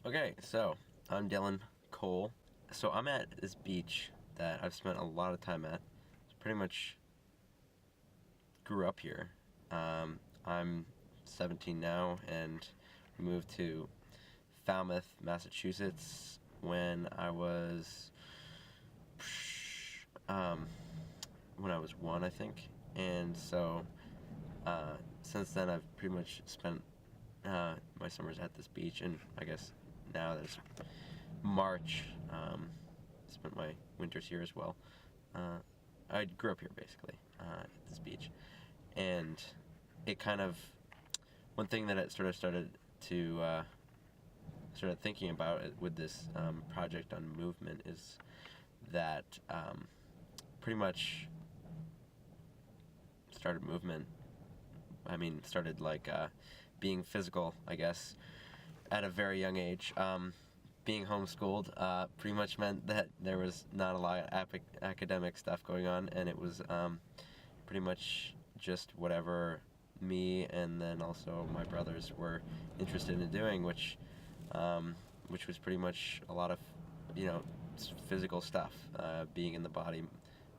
Okay, so I'm Dylan Cole. So I'm at this beach that I've spent a lot of time at. Pretty much grew up here. I'm 17 now, and moved to Falmouth, Massachusetts when I was um, when I was one, I think. And so since then, I've pretty much spent my summers at this beach, and I guess now that it's March, spent my winters here as well. I grew up here basically at this beach, and it kind of one thing that it sort of started to started thinking about it with this project on movement is that pretty much started movement. I mean, started like being physical, I guess, at a very young age. Being homeschooled pretty much meant that there was not a lot of academic stuff going on, and it was pretty much just whatever me and then also my brothers were interested in doing, which was pretty much a lot of, physical stuff, being in the body,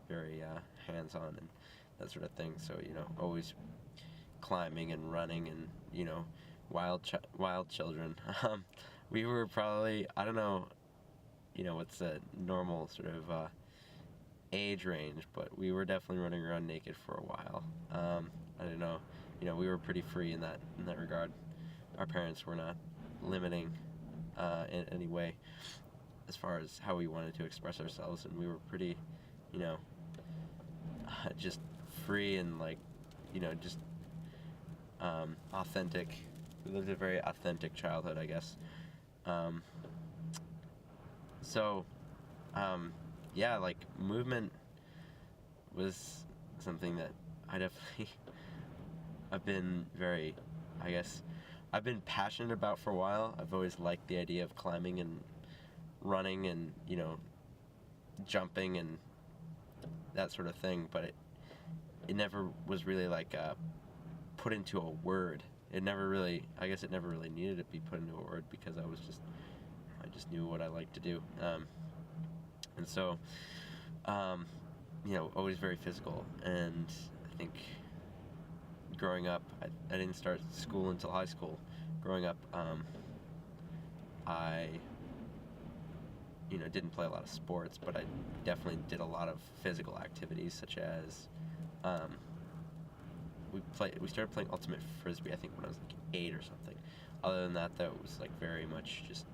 very hands-on and that sort of thing. So, always climbing and running and, wild children. We were probably, I don't know, what's the normal sort of age range, but we were definitely running around naked for a while. I don't know, we were pretty free in that regard. Our parents were not limiting in any way as far as how we wanted to express ourselves, and we were pretty, just free and like, just authentic. We lived a very authentic childhood, I guess. So, yeah, like movement was something that I definitely I've been very, I guess, I've been passionate about for a while. I've always liked the idea of climbing and running and, jumping and that sort of thing, but it never was really like put into a word. I guess it never really needed to be put into a word because I just knew what I liked to do. And so, always very physical. And I think growing up, I didn't start school until high school. Growing up, I didn't play a lot of sports, but I definitely did a lot of physical activities, such as we started playing ultimate frisbee, I think, when I was like 8 or something. Other than that, though, it was like very much just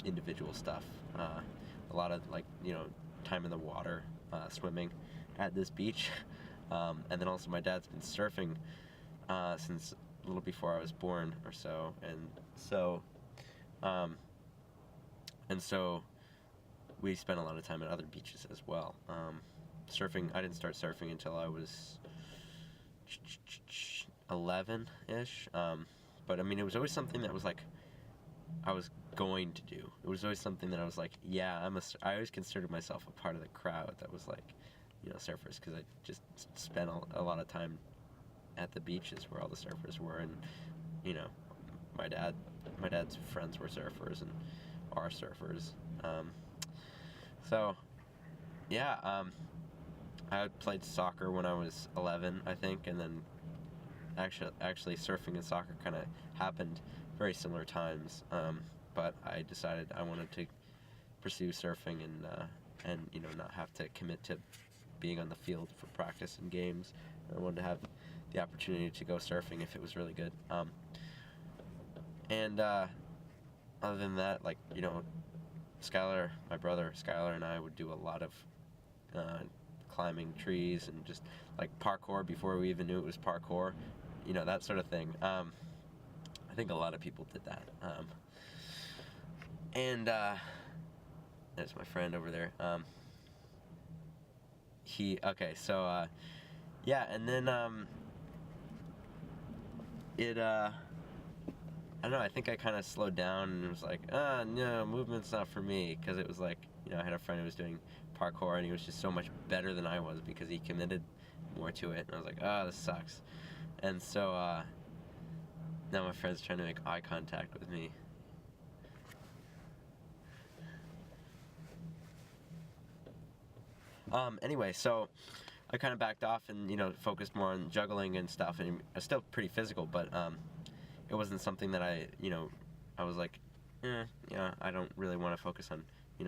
individual stuff. A lot of like time in the water, swimming at this beach, and then also my dad's been surfing since a little before I was born or so, and so we spent a lot of time at other beaches as well. Surfing, I didn't start surfing until I was 11-ish, but I mean, it was always something that was like I was going to do. It was always something that I was like, yeah, I always considered myself a part of the crowd that was like, surfers, because I just spent a lot of time at the beaches where all the surfers were, and my dad's friends were surfers and are surfers. So yeah, I played soccer when I was 11, I think, and then actually surfing and soccer kind of happened very similar times. But I decided I wanted to pursue surfing and not have to commit to being on the field for practice and games. I wanted to have the opportunity to go surfing if it was really good. And other than that, like, Skylar, my brother Skylar, and I would do a lot of climbing trees and just like parkour before we even knew it was parkour, that sort of thing. I think a lot of people did that. And there's my friend over there. Yeah, and then I don't know, I think I kind of slowed down and was like, no, movement's not for me, because it was like, I had a friend who was doing parkour, and he was just so much better than I was because he committed more to it, and I was like, this sucks. And so now my friend's trying to make eye contact with me. Anyway, so I kind of backed off and focused more on juggling and stuff, and I was still pretty physical, but it wasn't something that I was like, yeah, I don't really want to focus on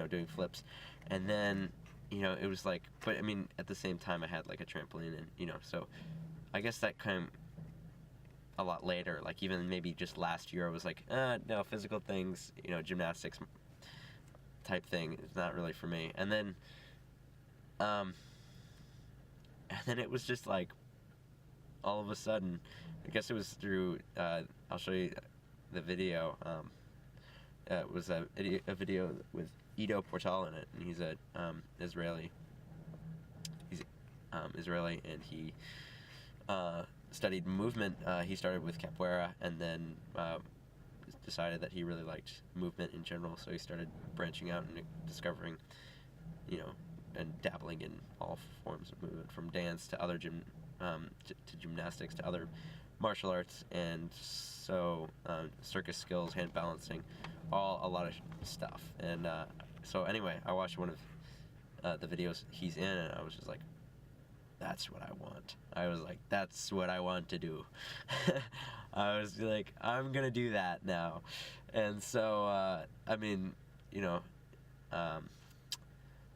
doing flips, and then it was like, but I mean at the same time I had like a trampoline, and so I guess that came a lot later, like even maybe just last year I was like, no, physical things, gymnastics type thing is not really for me, and then it was just like all of a sudden, I guess it was through I'll show you the video. It was a video with Ido Portal in it, and he's a Israeli. He's Israeli, and he studied movement. He started with capoeira, and then decided that he really liked movement in general. So he started branching out and discovering, and dabbling in all forms of movement, from dance to other to gymnastics to other martial arts, and so circus skills, hand balancing, a lot of stuff. And so anyway, I watched one of the videos he's in, and I was just like, that's what I want. I was like, that's what I want to do. I was like, I'm gonna do that now. And so I mean,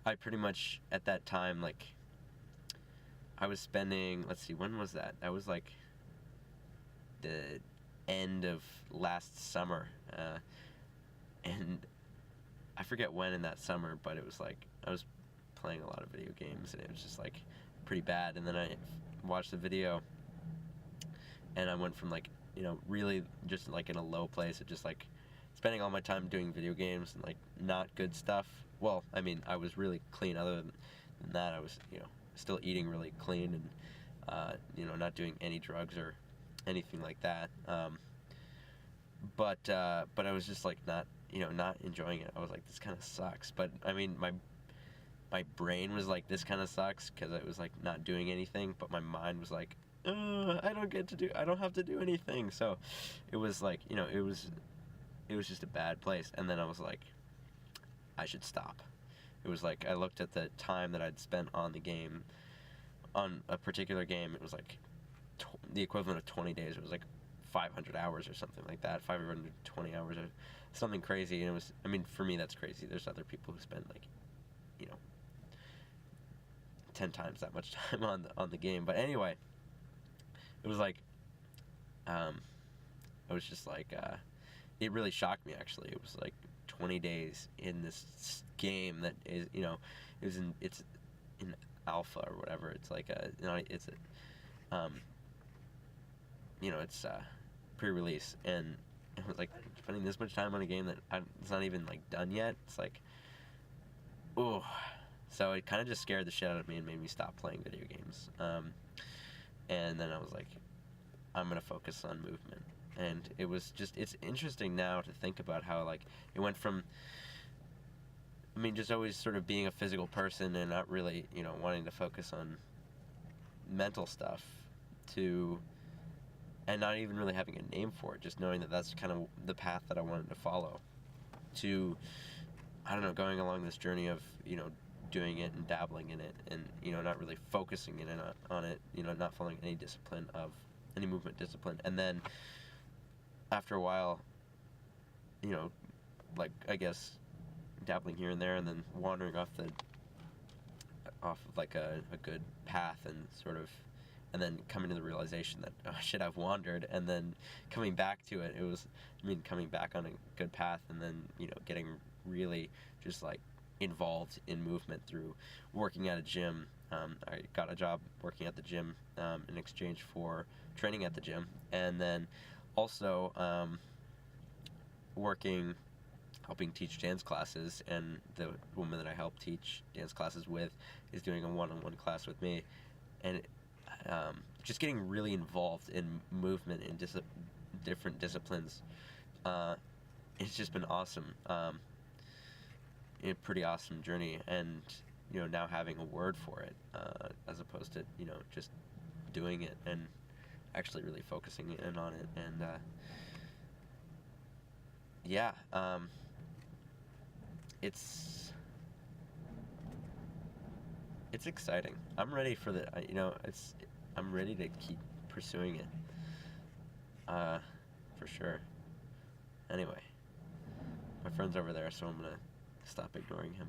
I pretty much at that time, like, I was spending, let's see, when was that? That was like the end of last summer, and I forget when in that summer, but it was like I was playing a lot of video games, and it was just like pretty bad. And then I watched the video, and I went from like really just like in a low place of just like spending all my time doing video games and like not good stuff. Well, I mean, I was really clean. Other than that, I was still eating really clean, and not doing any drugs or anything like that. But I was just like not enjoying it. I was like, this kind of sucks. But I mean, my brain was like, this kind of sucks, because I was like not doing anything. But my mind was like, I don't have to do anything. So it was like, it was just a bad place. And then I was like, I should stop. It was like, I looked at the time that I'd spent on the game, on a particular game. It was like the equivalent of 20 days. It was like 500 hours or something like that, 520 hours or something crazy. And it was, I mean, for me, that's crazy. There's other people who spend like 10 times that much time on the game. But anyway, it was like, I was just like, it really shocked me, actually. It was like 20 days in this game that is, it's in alpha or whatever. It's like it's pre-release, and it was like spending this much time on a game that it's not even like done yet. It's like, oh. So it kind of just scared the shit out of me and made me stop playing video games. And then I was like, I'm gonna focus on movement. And it was just, it's interesting now to think about how like it went from, I mean, just always sort of being a physical person and not really wanting to focus on mental stuff, to, and not even really having a name for it, just knowing that that's kind of the path that I wanted to follow, to, I don't know, going along this journey of doing it and dabbling in it, and not really focusing in on it, not following any movement discipline. And then after a while, like, I guess dabbling here and there, and then wandering off of like a good path, and sort of, and then coming to the realization that, oh shit, I've wandered, and then coming back to it. It was, I mean, coming back on a good path, and then getting really just like involved in movement through working at a gym. I got a job working at the gym in exchange for training at the gym, and then also helping teach dance classes. And the woman that I help teach dance classes with is doing a one-on-one class with me, and just getting really involved in movement in different disciplines. It's just been awesome. A pretty awesome journey, and now having a word for it, as opposed to just doing it and actually really focusing in on it. And yeah, it's exciting. I'm ready for the. I'm ready to keep pursuing it. For sure. Anyway, my friend's over there, so I'm gonna stop ignoring him.